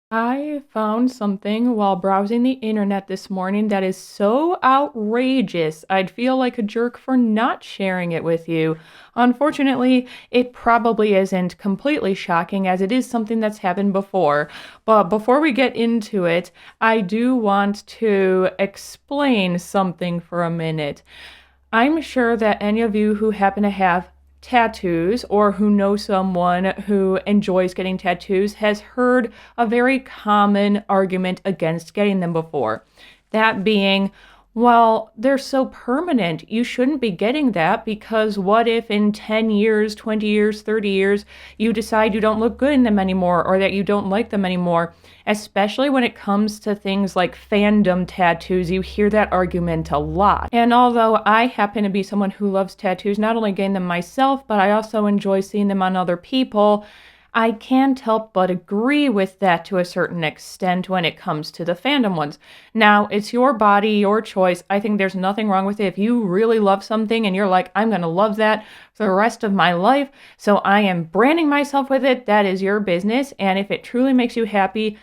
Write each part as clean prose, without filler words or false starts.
I found something while browsing the internet this morning that is so outrageous, I'd feel like a jerk for not sharing it with you. Unfortunately, it probably isn't completely shocking as it is something that's happened before. But before we get into it, I do want to explain something for a minute. I'm sure that any of you who happen to have tattoos or who know someone who enjoys getting tattoos has heard a very common argument against getting them before. That being, well, they're so permanent. You shouldn't be getting that because what if in 10 years, 20 years, 30 years, you decide you don't look good in them anymore or that you don't like them anymore? Especially when it comes to things like fandom tattoos, you hear that argument a lot. And although I happen to be someone who loves tattoos, not only getting them myself, but I also enjoy seeing them on other people, I can't help but agree with that to a certain extent when it comes to the fandom ones. Now, it's your body, your choice. I think there's nothing wrong with it. If you really love something and you're like, I'm going to love that for the rest of my life, so I am branding myself with it, that is your business. And if it truly makes you happy,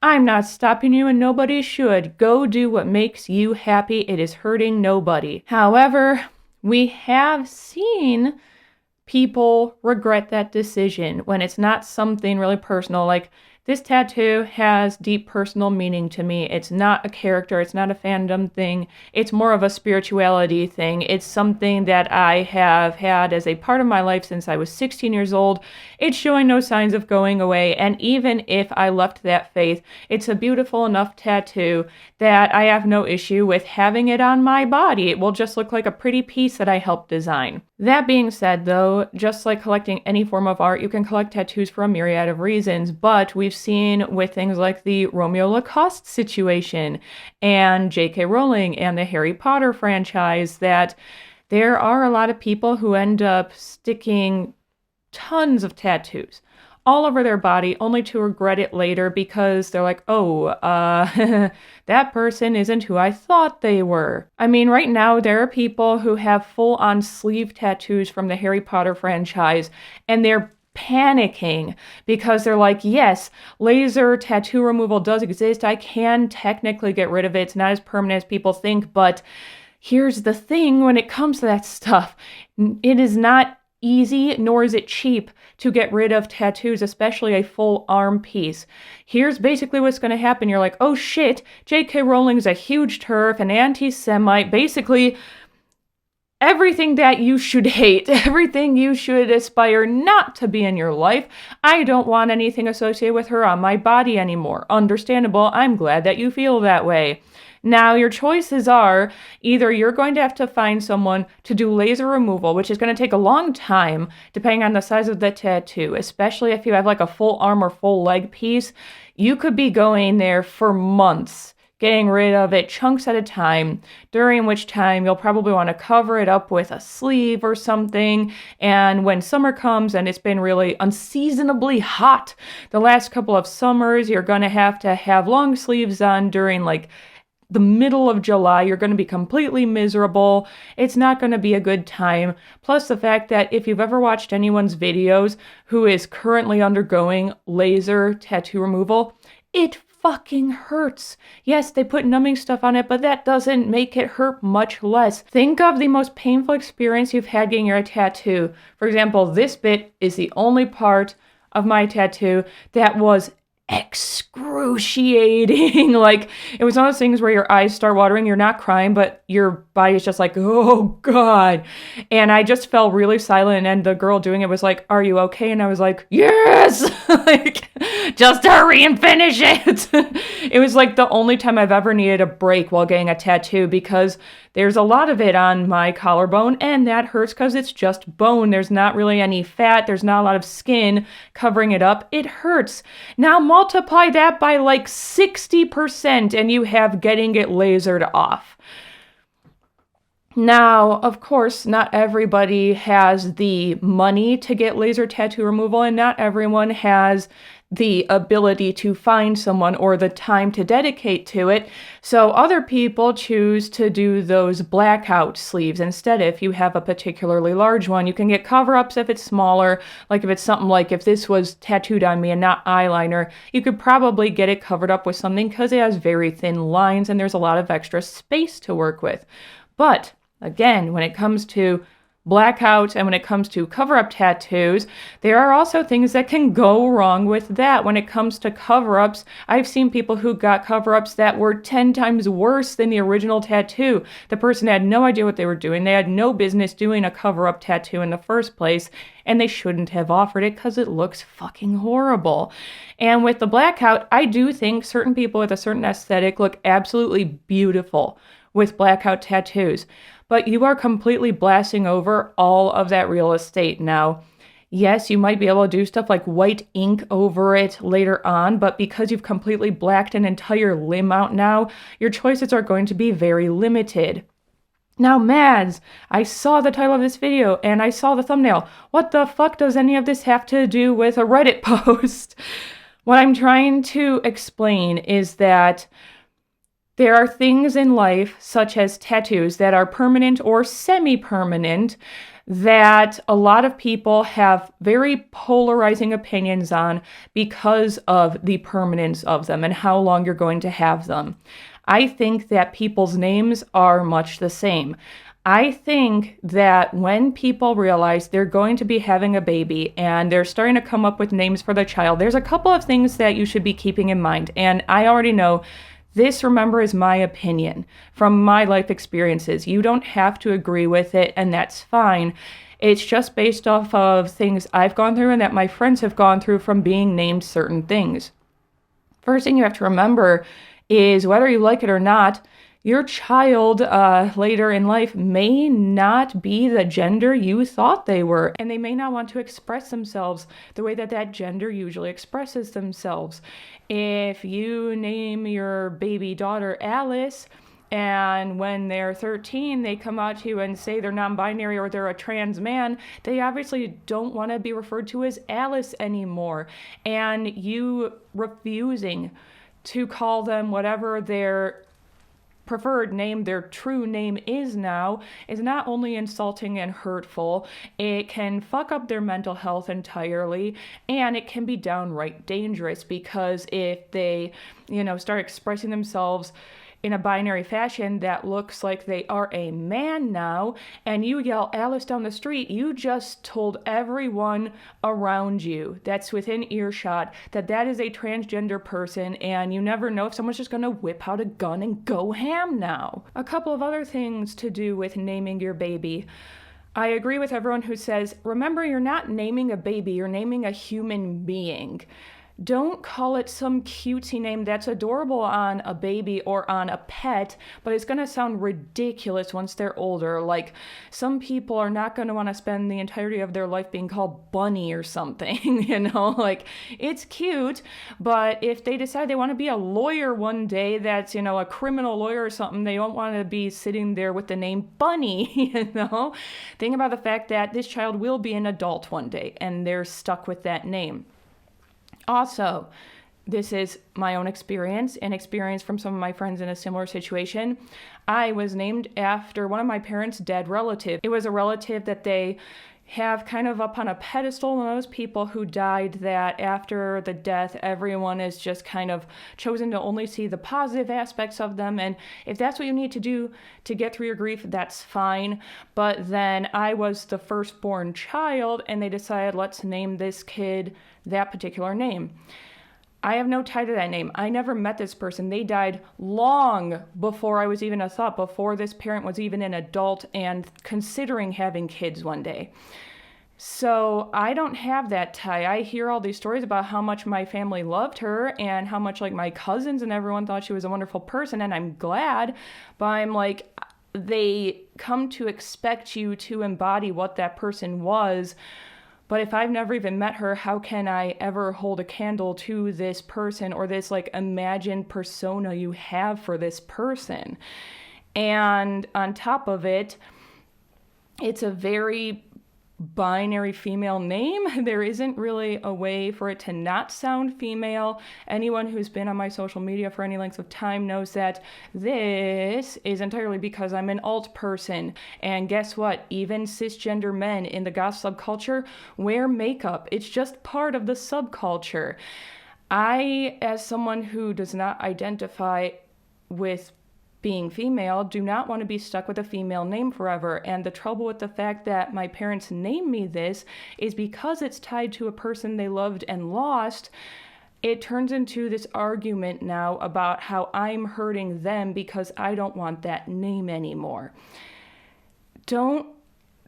I'm not stopping you and nobody should. Go do what makes you happy. It is hurting nobody. However, we have seen people regret that decision when it's not something really personal. Like, this tattoo has deep personal meaning to me. It's not a character, it's not a fandom thing. It's more of a spirituality thing. It's something that I have had as a part of my life since I was 16 years old. It's showing no signs of going away. And even if I left that faith, it's a beautiful enough tattoo that I have no issue with having it on my body. It will just look like a pretty piece that I helped design. That being said, though, just like collecting any form of art, you can collect tattoos for a myriad of reasons, but we've seen with things like the Romeo Lacoste situation and J.K. Rowling and the Harry Potter franchise that there are a lot of people who end up sticking tons of tattoos all over their body only to regret it later because they're like, oh, that person isn't who I thought they were. I mean, right now there are people who have full-on sleeve tattoos from the Harry Potter franchise, and they're panicking because they're like, yes, laser tattoo removal does exist. I can technically get rid of it. It's not as permanent as people think, but here's the thing when it comes to that stuff. It is not easy, nor is it cheap to get rid of tattoos, especially a full arm piece. Here's basically what's going to happen. You're like, oh shit, J.K. Rowling's a huge TERF, an anti-Semite, basically everything that you should hate, everything you should aspire not to be in your life. I don't want anything associated with her on my body anymore. Understandable. I'm glad that you feel that way. Now, your choices are either you're going to have to find someone to do laser removal, which is going to take a long time, depending on the size of the tattoo, especially if you have like a full arm or full leg piece. You could be going there for months, getting rid of it chunks at a time, during which time you'll probably want to cover it up with a sleeve or something. And when summer comes and it's been really unseasonably hot the last couple of summers, you're going to have long sleeves on during like the middle of July. You're going to be completely miserable. It's not going to be a good time. Plus the fact that if you've ever watched anyone's videos who is currently undergoing laser tattoo removal, it fucking hurts. Yes, they put numbing stuff on it, but that doesn't make it hurt much less. Think of the most painful experience you've had getting your tattoo. For example, this bit is the only part of my tattoo that was excruciating. Like, it was one of those things where your eyes start watering, you're not crying, but your body is just like, oh god. And I just fell really silent, and the girl doing it was like, are you okay? And I was like, yes. Like, just hurry and finish it. It was like the only time I've ever needed a break while getting a tattoo, because there's a lot of it on my collarbone, and that hurts because it's just bone. There's not really any fat. There's not a lot of skin covering it up. It hurts. Now multiply that by like 60% and you have getting it lasered off. Now, of course, not everybody has the money to get laser tattoo removal, and not everyone has the ability to find someone or the time to dedicate to it. So other people choose to do those blackout sleeves instead. If you have a particularly large one, you can get cover-ups if it's smaller. Like if it's something like if this was tattooed on me and not eyeliner, you could probably get it covered up with something because it has very thin lines and there's a lot of extra space to work with. But again, when it comes to blackout and when it comes to cover-up tattoos, there are also things that can go wrong with that. When it comes to cover-ups, I've seen people who got cover-ups that were 10 times worse than the original tattoo. The person had no idea what they were doing. They had no business doing a cover-up tattoo in the first place, and they shouldn't have offered it because it looks fucking horrible. And with the blackout, I do think certain people with a certain aesthetic look absolutely beautiful with blackout tattoos. But you are completely blasting over all of that real estate now. Yes, you might be able to do stuff like white ink over it later on, but because you've completely blacked an entire limb out now, your choices are going to be very limited. Now, Mads, I saw the title of this video and I saw the thumbnail. What the fuck does any of this have to do with a Reddit post? What I'm trying to explain is that there are things in life, such as tattoos, that are permanent or semi-permanent that a lot of people have very polarizing opinions on because of the permanence of them and how long you're going to have them. I think that people's names are much the same. I think that when people realize they're going to be having a baby and they're starting to come up with names for the child, there's a couple of things that you should be keeping in mind. And I already know this, remember, is my opinion from my life experiences. You don't have to agree with it, and that's fine. It's just based off of things I've gone through and that my friends have gone through from being named certain things. First thing you have to remember is whether you like it or not, your child later in life may not be the gender you thought they were, and they may not want to express themselves the way that that gender usually expresses themselves. If you name your baby daughter Alice, and when they're 13, they come out to you and say they're non-binary or they're a trans man, they obviously don't want to be referred to as Alice anymore. And you refusing to call them whatever their preferred name, their true name is now, is not only insulting and hurtful, it can fuck up their mental health entirely, and it can be downright dangerous because if they, start expressing themselves in a binary fashion that looks like they are a man now, and you yell Alice down the street, you just told everyone around you that's within earshot that that is a transgender person, and you never know if someone's just gonna whip out a gun and go ham now. A couple of other things to do with naming your baby. I agree with everyone who says, remember, you're not naming a baby, you're naming a human being. Don't call it some cutesy name that's adorable on a baby or on a pet, but it's going to sound ridiculous once they're older. Like, some people are not going to want to spend the entirety of their life being called Bunny or something, like, it's cute, but if they decide they want to be a lawyer one day that's, a criminal lawyer or something, they don't want to be sitting there with the name Bunny, Think about the fact that this child will be an adult one day, and they're stuck with that name. Also, this is my own experience and experience from some of my friends in a similar situation. I was named after one of my parents' dead relatives. It was a relative that they have kind of up on a pedestal, one of those people who died that after the death, everyone is just kind of chosen to only see the positive aspects of them. And if that's what you need to do to get through your grief, that's fine. But then I was the firstborn child, and they decided, let's name this kid that particular name. I have no tie to that name. I never met this person. They died long before I was even a thought, before this parent was even an adult and considering having kids one day. So I don't have that tie. I hear all these stories about how much my family loved her and how much my cousins and everyone thought she was a wonderful person, and I'm glad, but I'm like, they come to expect you to embody what that person was. But if I've never even met her, how can I ever hold a candle to this person or this imagined persona you have for this person? And on top of it, it's a very binary female name. There isn't really a way for it to not sound female. Anyone who's been on my social media for any length of time knows that this is entirely because I'm an alt person. And guess what? Even cisgender men in the goth subculture wear makeup. It's just part of the subculture. I, as someone who does not identify with being female, do not want to be stuck with a female name forever. And the trouble with the fact that my parents named me this is because it's tied to a person they loved and lost. It turns into this argument now about how I'm hurting them because I don't want that name anymore. Don't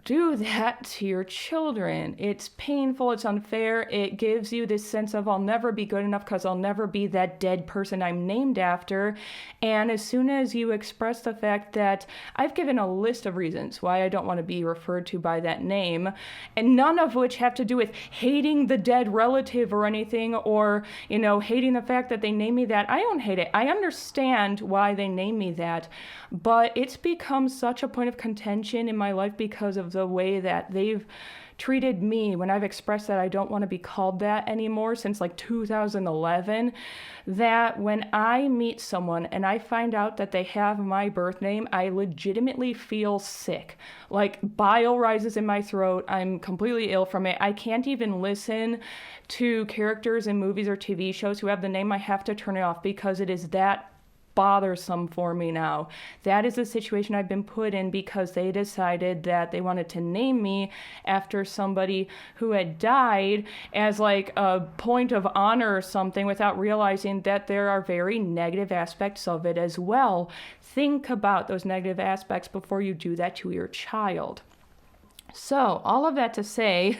do that to your children. It's painful, it's unfair, it gives you this sense of I'll never be good enough because I'll never be that dead person I'm named after. And as soon as you express the fact that I've given a list of reasons why I don't want to be referred to by that name, and none of which have to do with hating the dead relative or anything, or, hating the fact that they name me that. I don't hate it. I understand why they name me that, but it's become such a point of contention in my life because of the way that they've treated me when I've expressed that I don't want to be called that anymore since like 2011, that when I meet someone and I find out that they have my birth name, I legitimately feel sick. Like bile rises in my throat. I'm completely ill from it. I can't even listen to characters in movies or TV shows who have the name. I have to turn it off because it is that bothersome for me now. That is the situation I've been put in because they decided that they wanted to name me after somebody who had died as like a point of honor or something, without realizing that there are very negative aspects of it as well. Think about those negative aspects before you do that to your child. So, all of that to say,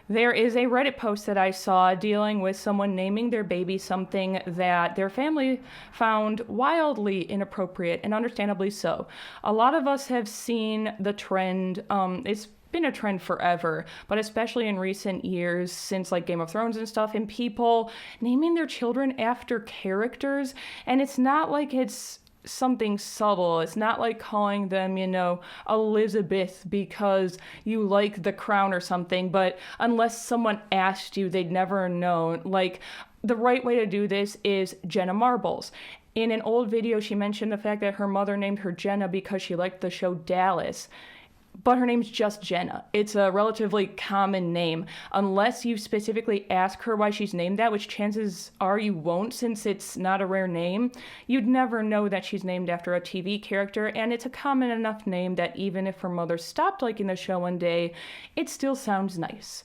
there is a Reddit post that I saw dealing with someone naming their baby something that their family found wildly inappropriate, and understandably so. A lot of us have seen the trend. It's been a trend forever, but especially in recent years since like Game of Thrones and stuff, and people naming their children after characters. And it's not like it's something subtle. It's not like calling them, Elizabeth because you like The Crown or something, but unless someone asked you, they'd never known. Like, the right way to do this is Jenna Marbles. In an old video, she mentioned the fact that her mother named her Jenna because she liked the show Dallas. But her name's just Jenna. It's a relatively common name. Unless you specifically ask her why she's named that, which chances are you won't since it's not a rare name, you'd never know that she's named after a TV character, and it's a common enough name that even if her mother stopped liking the show one day, it still sounds nice.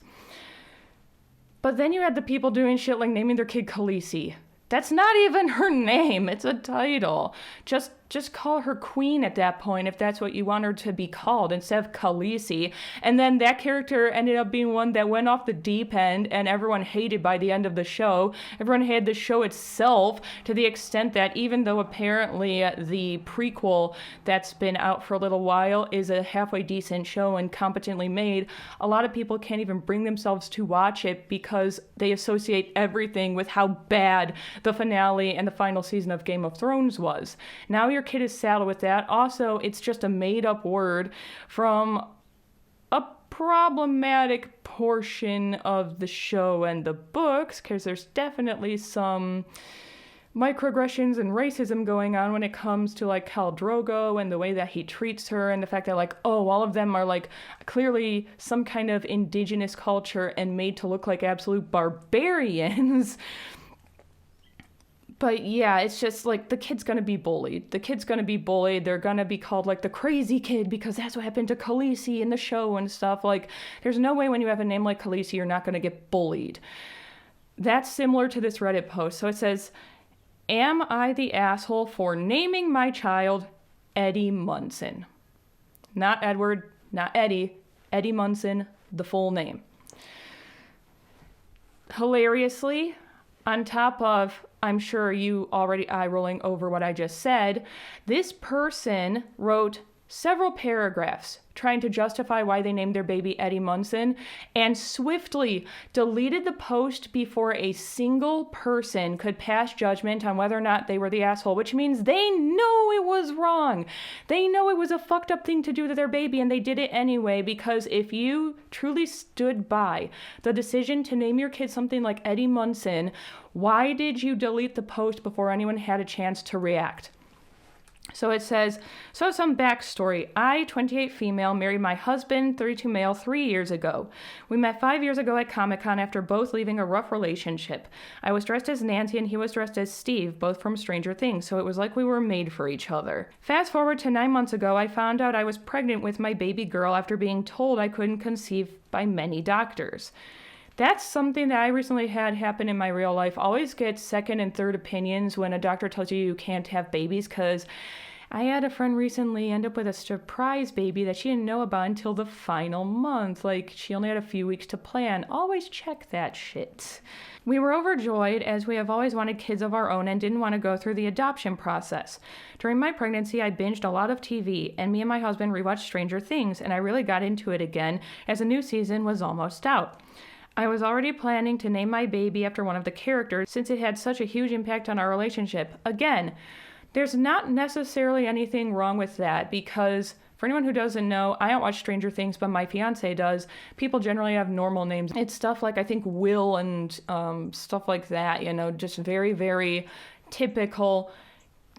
But then you had the people doing shit like naming their kid Khaleesi. That's not even her name. It's a title. Just call her Queen at that point if that's what you want her to be called, instead of Khaleesi. And then that character ended up being one that went off the deep end and everyone hated by the end of the show. Everyone hated the show itself to the extent that even though apparently the prequel that's been out for a little while is a halfway decent show and competently made, a lot of people can't even bring themselves to watch it because they associate everything with how bad the finale and the final season of Game of Thrones was. Now your kid is saddled with that. Also, it's just a made-up word from a problematic portion of the show and the books, because there's definitely some microaggressions and racism going on when it comes to like Khal Drogo and the way that he treats her, and the fact that like, all of them are like clearly some kind of indigenous culture and made to look like absolute barbarians. But yeah, it's just like the kid's gonna be bullied. They're gonna be called like the crazy kid because that's what happened to Khaleesi in the show and stuff. Like, there's no way when you have a name like Khaleesi, you're not gonna get bullied. That's similar to this Reddit post. So it says, am I the asshole for naming my child Eddie Munson? Not Edward, not Eddie. Eddie Munson, the full name. Hilariously, on top of, I'm sure you already eye-rolling over what I just said, this person wrote several paragraphs trying to justify why they named their baby Eddie Munson, and swiftly deleted the post before a single person could pass judgment on whether or not they were the asshole, which means they know it was wrong. They know it was a fucked up thing to do to their baby, and they did it anyway, because if you truly stood by the decision to name your kid something like Eddie Munson, why did you delete the post before anyone had a chance to react? So it says, so some backstory. I, 28 female, married my husband, 32 male, 3 years ago. We met 5 years ago at Comic-Con after both leaving a rough relationship. I was dressed as Nancy and he was dressed as Steve, both from Stranger Things, so it was like we were made for each other. Fast forward to 9 months ago, I found out I was pregnant with my baby girl after being told I couldn't conceive by many doctors. That's something that I recently had happen in my real life. Always get second and third opinions when a doctor tells you you can't have babies, because I had a friend recently end up with a surprise baby that she didn't know about until the final month. Like, she only had a few weeks to plan. Always check that shit. We were overjoyed, as we have always wanted kids of our own and didn't want to go through the adoption process. During my pregnancy, I binged a lot of TV, and me and my husband rewatched Stranger Things, and I really got into it again as a new season was almost out. I was already planning to name my baby after one of the characters since it had such a huge impact on our relationship. Again, there's not necessarily anything wrong with that, because for anyone who doesn't know, I don't watch Stranger Things, but my fiance does. People generally have normal names. It's stuff like, I think, Will and stuff like that, just very, very typical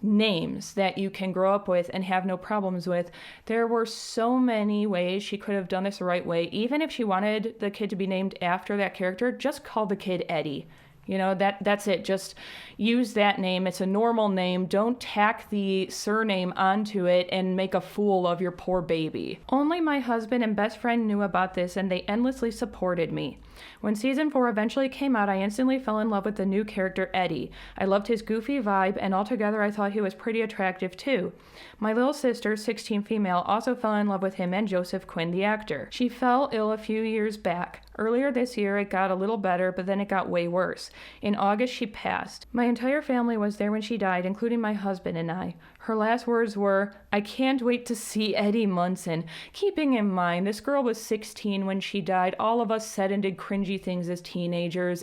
names that you can grow up with and have no problems with. There were so many ways she could have done this the right way. Even if she wanted the kid to be named after that character, just call the kid Eddie. That's it. Just use that name. It's a normal name. Don't tack the surname onto it and make a fool of your poor baby. Only my husband and best friend knew about this, and they endlessly supported me. When season 4 eventually came out, I instantly fell in love with the new character, Eddie. I loved his goofy vibe, and altogether I thought he was pretty attractive too. My little sister, 16 female, also fell in love with him and Joseph Quinn, the actor. She fell ill a few years back. Earlier this year, it got a little better, but then it got way worse. In August, she passed. My entire family was there when she died, including my husband and I. Her last words were, "I can't wait to see Eddie Munson." Keeping in mind, this girl was 16 when she died. All of us said and did cringy things as teenagers.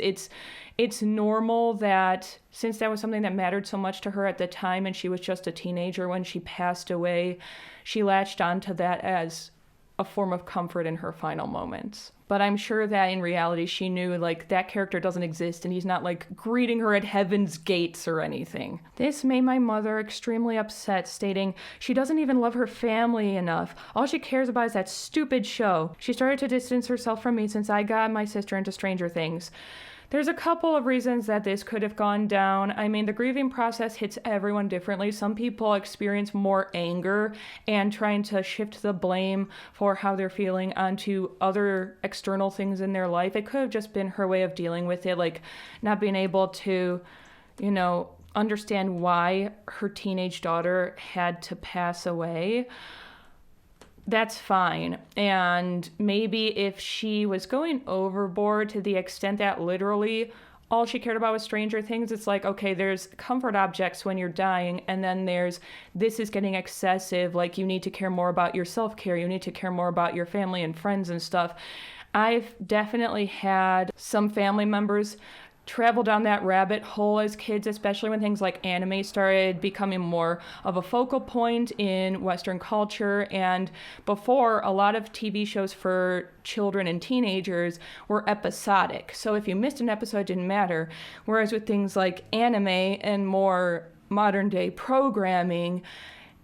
It's normal that, since that was something that mattered so much to her at the time and she was just a teenager when she passed away, she latched onto that as a form of comfort in her final moments. But I'm sure that in reality she knew, that character doesn't exist and he's not, greeting her at heaven's gates or anything. This made my mother extremely upset, stating she doesn't even love her family enough. All she cares about is that stupid show. She started to distance herself from me since I got my sister into Stranger Things. There's a couple of reasons that this could have gone down. I mean, the grieving process hits everyone differently. Some people experience more anger and trying to shift the blame for how they're feeling onto other external things in their life. It could have just been her way of dealing with it, not being able to, understand why her teenage daughter had to pass away. That's fine. And maybe if she was going overboard to the extent that literally all she cared about was Stranger Things, it's okay, there's comfort objects when you're dying, and then there's, this is getting excessive, you need to care more about your self-care, you need to care more about your family and friends and stuff. I've definitely had some family members travel down that rabbit hole as kids, especially when things like anime started becoming more of a focal point in Western culture. And before, a lot of TV shows for children and teenagers were episodic. So if you missed an episode, it didn't matter. Whereas with things like anime and more modern day programming,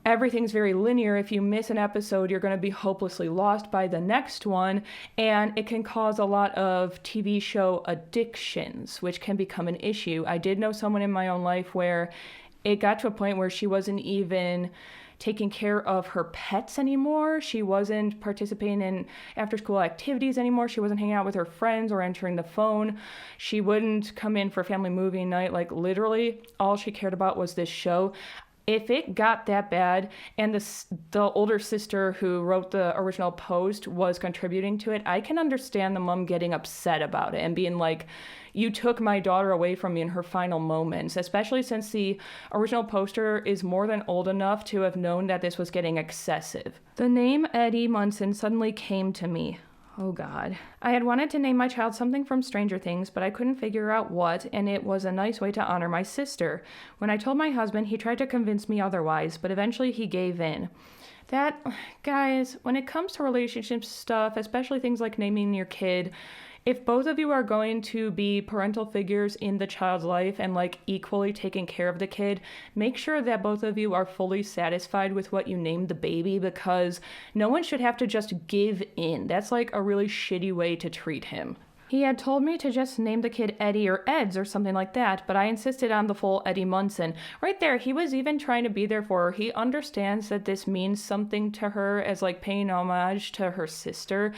everything's very linear. If you miss an episode, you're going to be hopelessly lost by the next one, and it can cause a lot of TV show addictions, which can become an issue. I did know someone in my own life where it got to a point where she wasn't even taking care of her pets anymore. She wasn't participating in after-school activities anymore. She wasn't hanging out with her friends or answering the phone. She wouldn't come in for family movie night. Literally, all she cared about was this show. If it got that bad and the older sister who wrote the original post was contributing to it, I can understand the mom getting upset about it and being like, you took my daughter away from me in her final moments, especially since the original poster is more than old enough to have known that this was getting excessive. The name Eddie Munson suddenly came to me. Oh God. I had wanted to name my child something from Stranger Things, but I couldn't figure out what, and it was a nice way to honor my sister. When I told my husband, he tried to convince me otherwise, but eventually he gave in. Guys, when it comes to relationship stuff, especially things like naming your kid, if both of you are going to be parental figures in the child's life and like equally taking care of the kid, make sure that both of you are fully satisfied with what you named the baby, because no one should have to just give in. That's like a really shitty way to treat him. He had told me to just name the kid Eddie or Eds or something like that, but I insisted on the full Eddie Munson. Right there, he was even trying to be there for her. He understands that this means something to her as like paying homage to her sister,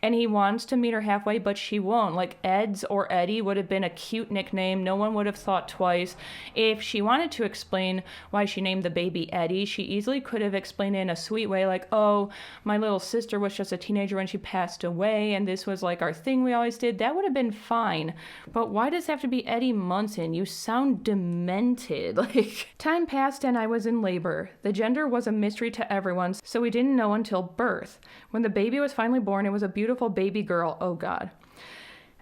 and he wants to meet her halfway, but she won't. Like Eds or Eddie would have been a cute nickname. No one would have thought twice. If she wanted to explain why she named the baby Eddie, she easily could have explained it in a sweet way, like, oh, my little sister was just a teenager when she passed away, and this was like our thing we always did. That would have been fine. But why does it have to be Eddie Munson? You sound demented. Time passed and I was in labor. The gender was a mystery to everyone, so we didn't know until birth. When the baby was finally born, it was a beautiful baby girl. Oh God.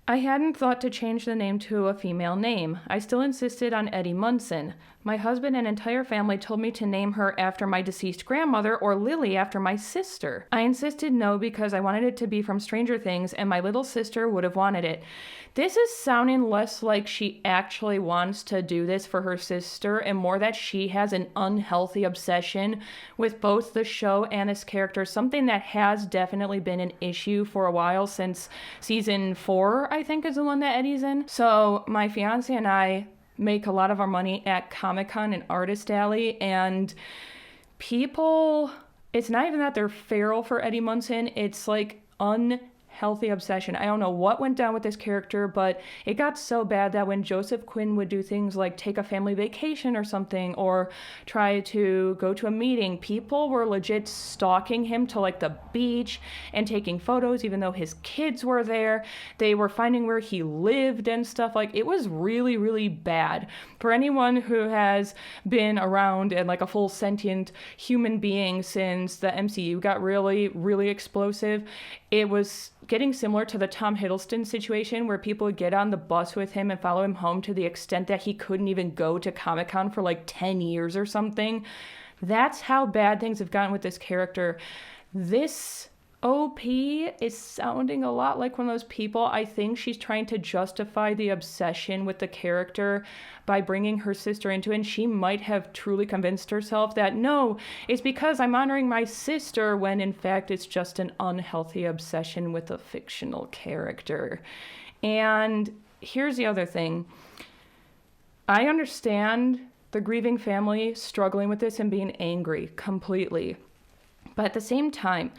I hadn't thought to change the name to a female name. I still insisted on Eddie Munson. My husband and entire family told me to name her after my deceased grandmother or Lily after my sister. I insisted no because I wanted it to be from Stranger Things and my little sister would have wanted it. This is sounding less like she actually wants to do this for her sister and more that she has an unhealthy obsession with both the show and this character, something that has definitely been an issue for a while since season 4, I think is the one that Eddie's in. So my fiance and I make a lot of our money at Comic-Con and Artist Alley, and people, it's not even that they're feral for Eddie Munson, it's like unhealthy obsession. I don't know what went down with this character, but it got so bad that when Joseph Quinn would do things like take a family vacation or something, or try to go to a meeting, people were legit stalking him to like the beach and taking photos even though his kids were there. They were finding where he lived and stuff. Like, it was really, really bad. For anyone who has been around and like a full sentient human being since the MCU got really, really explosive, it was getting similar to the Tom Hiddleston situation where people would get on the bus with him and follow him home to the extent that he couldn't even go to Comic-Con for like 10 years or something. That's how bad things have gotten with this character. This OP is sounding a lot like one of those people. I think she's trying to justify the obsession with the character by bringing her sister into it, and she might have truly convinced herself that, no, it's because I'm honoring my sister, when in fact it's just an unhealthy obsession with a fictional character. And here's the other thing. I understand the grieving family struggling with this and being angry completely. But at the same time,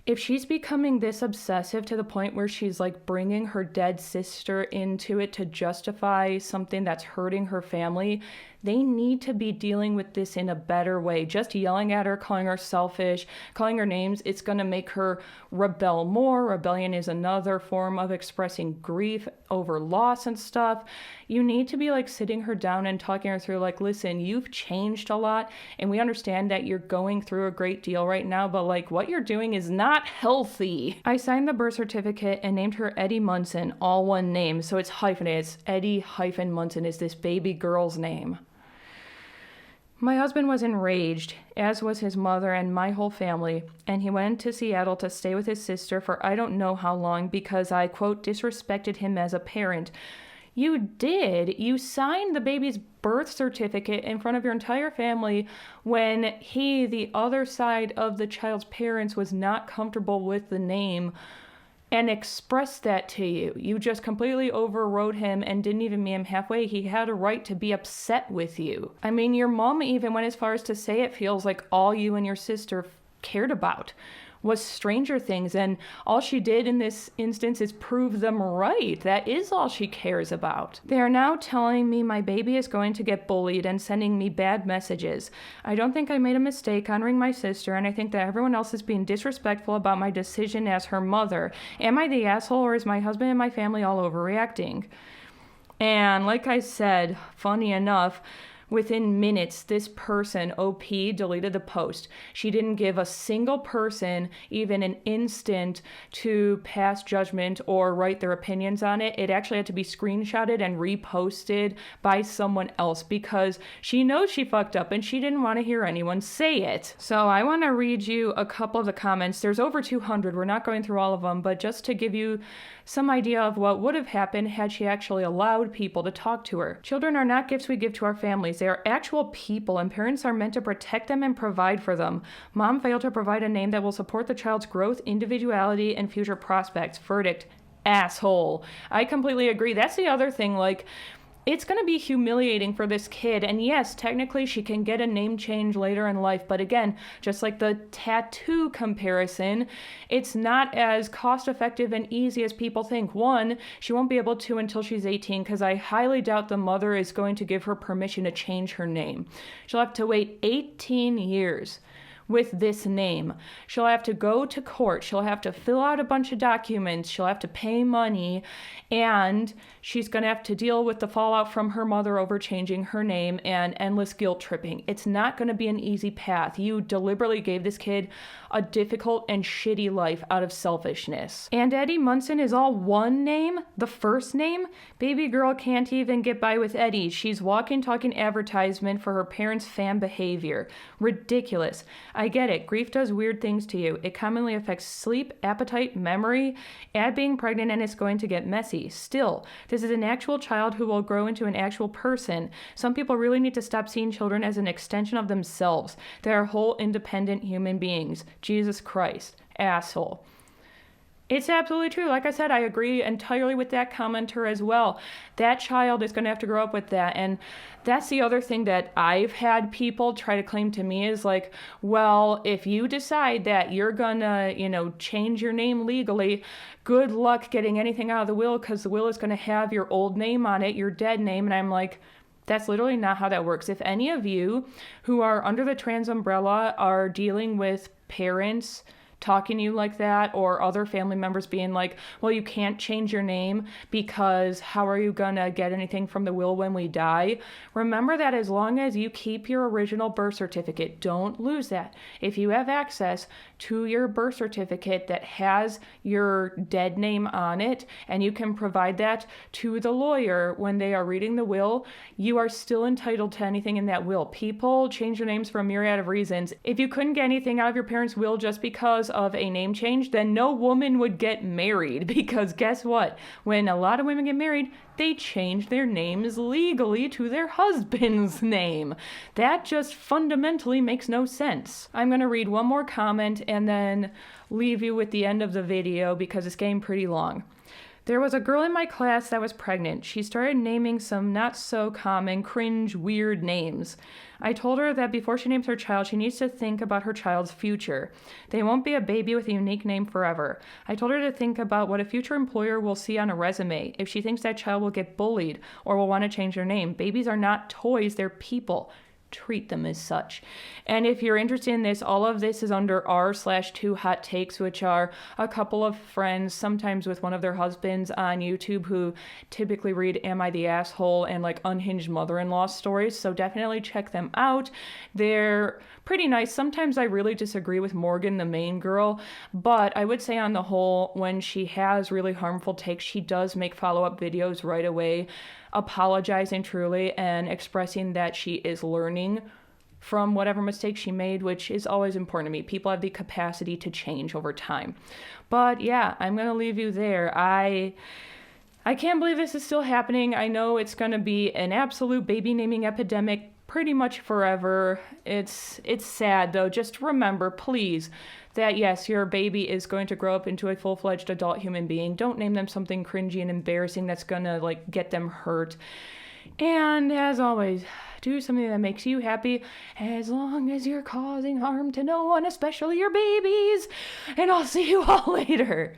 if she's becoming this obsessive to the point where she's like bringing her dead sister into it to justify something that's hurting her family, they need to be dealing with this in a better way. Just yelling at her, calling her selfish, calling her names, it's going to make her rebel more. Rebellion is another form of expressing grief over loss and stuff. You need to be like sitting her down and talking her through, like, listen, you've changed a lot and we understand that you're going through a great deal right now, but like what you're doing is not healthy. I signed the birth certificate and named her Eddie Munson, all one name, so it's hyphenated. It's Eddie-Munson is this baby girl's name. My husband was enraged, as was his mother and my whole family, and he went to Seattle to stay with his sister for I don't know how long because I, quote, disrespected him as a parent. You did. You signed the baby's birth certificate in front of your entire family when he, the other side of the child's parents, was not comfortable with the name and expressed that to you. You just completely overrode him and didn't even meet him halfway. He had a right to be upset with you. I mean, your mom even went as far as to say it feels like all you and your sister cared about was Stranger Things, and all she did in this instance is prove them right. That is all she cares about. They are now telling me my baby is going to get bullied and sending me bad messages. I don't think I made a mistake honoring my sister, and I think that everyone else is being disrespectful about my decision as her mother. Am I the asshole, or is my husband and my family all overreacting? And like I said, funny enough, within minutes, this person, OP, deleted the post. She didn't give a single person even an instant to pass judgment or write their opinions on it. It actually had to be screenshotted and reposted by someone else because she knows she fucked up and she didn't want to hear anyone say it. So I want to read you a couple of the comments. There's over 200. We're not going through all of them, but just to give you some idea of what would have happened had she actually allowed people to talk to her. Children are not gifts we give to our families. They are actual people, and parents are meant to protect them and provide for them. Mom failed to provide a name that will support the child's growth, individuality, and future prospects. Verdict, asshole. I completely agree. That's the other thing, like, it's going to be humiliating for this kid. And yes, technically she can get a name change later in life. But again, just like the tattoo comparison, it's not as cost effective and easy as people think. One, she won't be able to until she's 18 because I highly doubt the mother is going to give her permission to change her name. She'll have to wait 18 years with this name. She'll have to go to court. She'll have to fill out a bunch of documents. She'll have to pay money. And she's going to have to deal with the fallout from her mother over changing her name and endless guilt tripping. It's not going to be an easy path. You deliberately gave this kid a difficult and shitty life out of selfishness. And Eddie Munson is all one name, the first name. Baby girl can't even get by with Eddie. She's walking, talking advertisement for her parents' fan behavior. Ridiculous. I get it. Grief does weird things to you. It commonly affects sleep, appetite, memory. Add being pregnant and it's going to get messy. Still, this is an actual child who will grow into an actual person. Some people really need to stop seeing children as an extension of themselves. They are whole, independent human beings. Jesus Christ. Asshole. It's absolutely true. Like I said, I agree entirely with that commenter as well. That child is going to have to grow up with that. And that's the other thing that I've had people try to claim to me is like, well, if you decide that you're going to, change your name legally, good luck getting anything out of the will because the will is going to have your old name on it, your dead name. And I'm like, that's literally not how that works. If any of you who are under the trans umbrella are dealing with parents talking to you like that, or other family members being like, well, you can't change your name because how are you gonna get anything from the will when we die? Remember that as long as you keep your original birth certificate, don't lose that. If you have access to your birth certificate that has your dead name on it, and you can provide that to the lawyer when they are reading the will, you are still entitled to anything in that will. People change their names for a myriad of reasons. If you couldn't get anything out of your parents' will just because of a name change, then no woman would get married, because guess what? When a lot of women get married, they change their names legally to their husband's name. That just fundamentally makes no sense. I'm going to read one more comment and then leave you with the end of the video because it's getting pretty long. There was a girl in my class that was pregnant. She started naming some not so common, cringe, weird names. I told her that before she names her child, she needs to think about her child's future. They won't be a baby with a unique name forever. I told her to think about what a future employer will see on a resume if she thinks that child will get bullied or will want to change their name. Babies are not toys, they're people. Treat them as such. And if you're interested in this, all of this is under r/2 hot takes, which are a couple of friends, sometimes with one of their husbands on YouTube, who typically read Am I the Asshole and like unhinged mother-in-law stories. So definitely check them out. They're pretty nice. Sometimes I really disagree with Morgan, the main girl, but I would say on the whole, when she has really harmful takes, she does make follow-up videos right away, apologizing truly and expressing that she is learning from whatever mistakes she made, which is always important to me. People have the capacity to change over time. But yeah, I'm going to leave you there. I can't believe this is still happening. I know it's going to be an absolute baby naming epidemic pretty much forever. It's sad though. Just remember, please, that yes, your baby is going to grow up into a full-fledged adult human being. Don't name them something cringy and embarrassing that's gonna like get them hurt. And as always, do something that makes you happy as long as you're causing harm to no one, especially your babies. And I'll see you all later.